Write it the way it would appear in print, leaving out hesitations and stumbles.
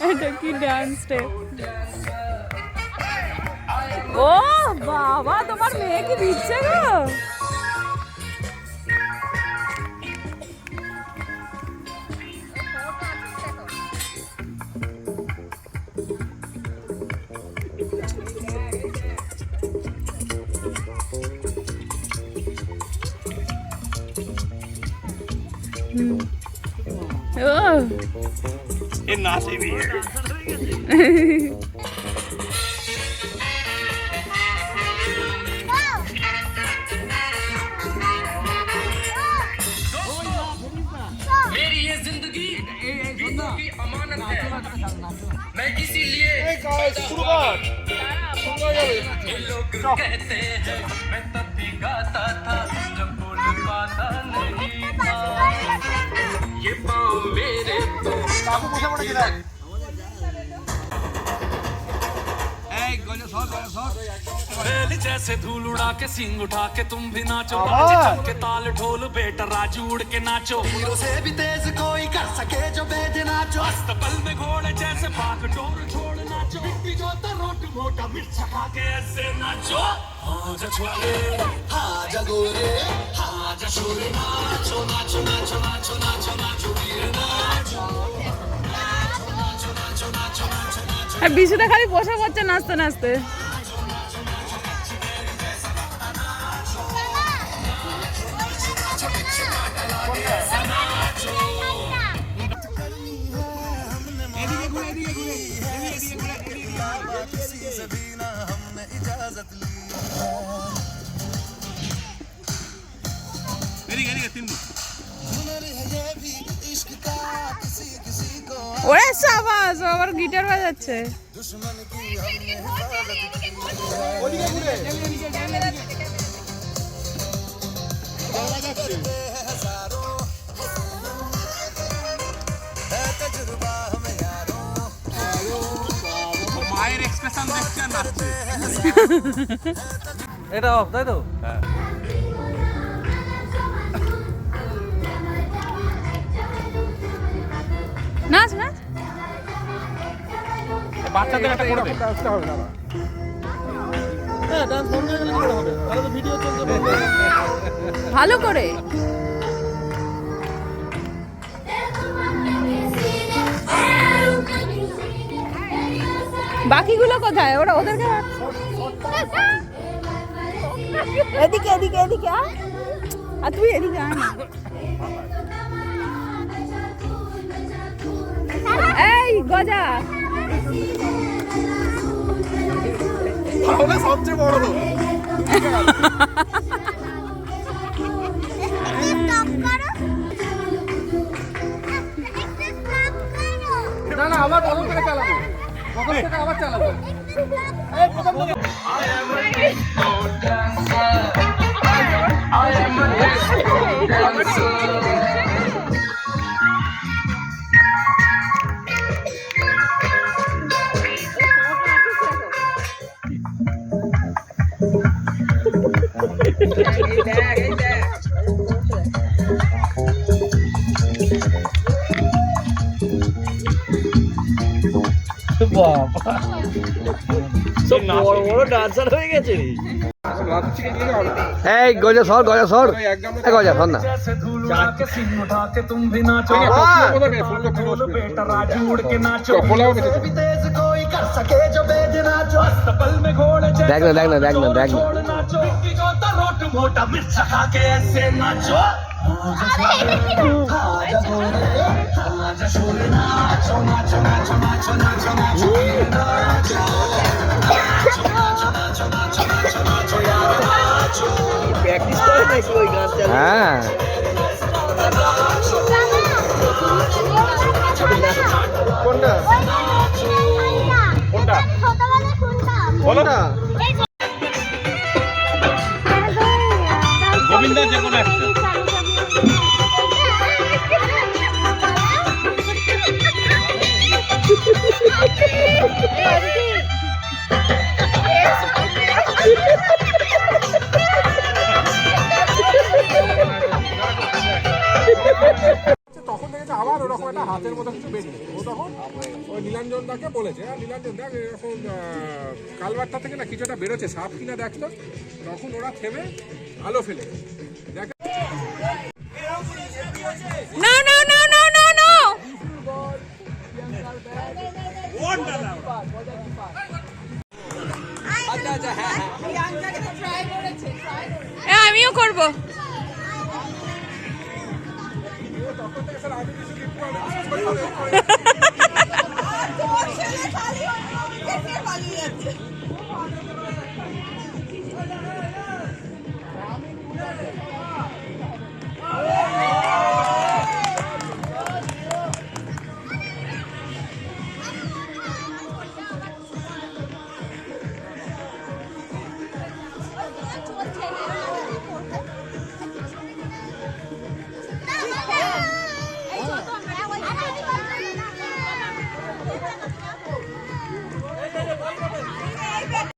এটা কি dance step? ও বাবা, তোমার মেয়ে কি দিচ্ছে গো? ये नाचे भी है। मेरी ये जिंदगी की अमानत है, मैं इसीलिए लोग कहते हैं मैं तब भी गाता था जब बोल पाता नहीं था, ये पाँव मेरे तो बैल जैसे धूल उड़ा के सींग उठा के तुम भी नाचो, नाच के ताल ढोल बेटा राजू उड़ के नाचो, हीरो से भी तेज कोई कर सके जो बेद नाचो, अस्तबल में घोड़े जैसे भाग डोर छोड़ नाचो, मिट्टी जो रोट मोटा मिर्चा खा के ऐसे नाचो, हाजा छोरे हाजा गोरे हाजा छोरे नाचो नाचो नाचो नाचो नाचो नाचो वीर नाचो नाचो नाचो नाचो नाचो नाचो। আর বিশুটা খালি বসে পড়ছে নাচতে নাচতে। ওরে সাবাস, আবার গিটার বাজাচ্ছে। মায়ের এক্সপ্রেশন দেখছে নাচছে। এটা অফ, তাই তো? হ্যাঁ। নাচ নাচ। বাচ্চাদের একটা করে দে। হ্যাঁ, ডান্স বন্ধ হয়ে গেলে কি করে হবে? তাহলে তো ভিডিও চলছে বন্ধ হয়ে যাবে। ভালো করে। বাকিগুলো কোথায়? ওরা ওদেরকে এদিকে এদিকে এদিকে আয়, আর তুই এদিকে আয় না। এই গজা, তাহলে সবচেয়ে বড় না না, আবার প্রথম থেকে চালাবো, প্রথম থেকে আবার চালাবো। এই প্রথম থেকে বাবা, সব বড় বড় ডান্সার হয়ে গেছে। এই গজা সর, গজা সর, এই গজা সর না। দেখ না দেখ না দেখ না দেখ না। मोटा मिर्चा खा के ऐसे नाचो, आजा छोरे नाचो नाचो नाचो नाचो नाचो नाचो नाचो नाचो नाचो नाचो यार नाचो। প্র্যাকটিস করে নাকি ওই গান চালিয়ে? হ্যাঁ, কোনটা কোনটা বলো না। গোবিন্দা যে কোনো একটা। তখন দেখেছে আবার ওরকম একটা হাতের মতো কিছু বেরিয়ে ও তখন নীলাঞ্জনদাকে বলেছে, নীলাঞ্জন দেখ এরকম কালভারটা থেকে না কিছু একটা বেরোচ্ছে, সাপ কিনা দেখতো। তখন ওরা থেমে আলো ফেলে দেখ। No, no, no, no, no, no. আমিও করব। তখন থেকে স্যার আমি কিছু কিন্তু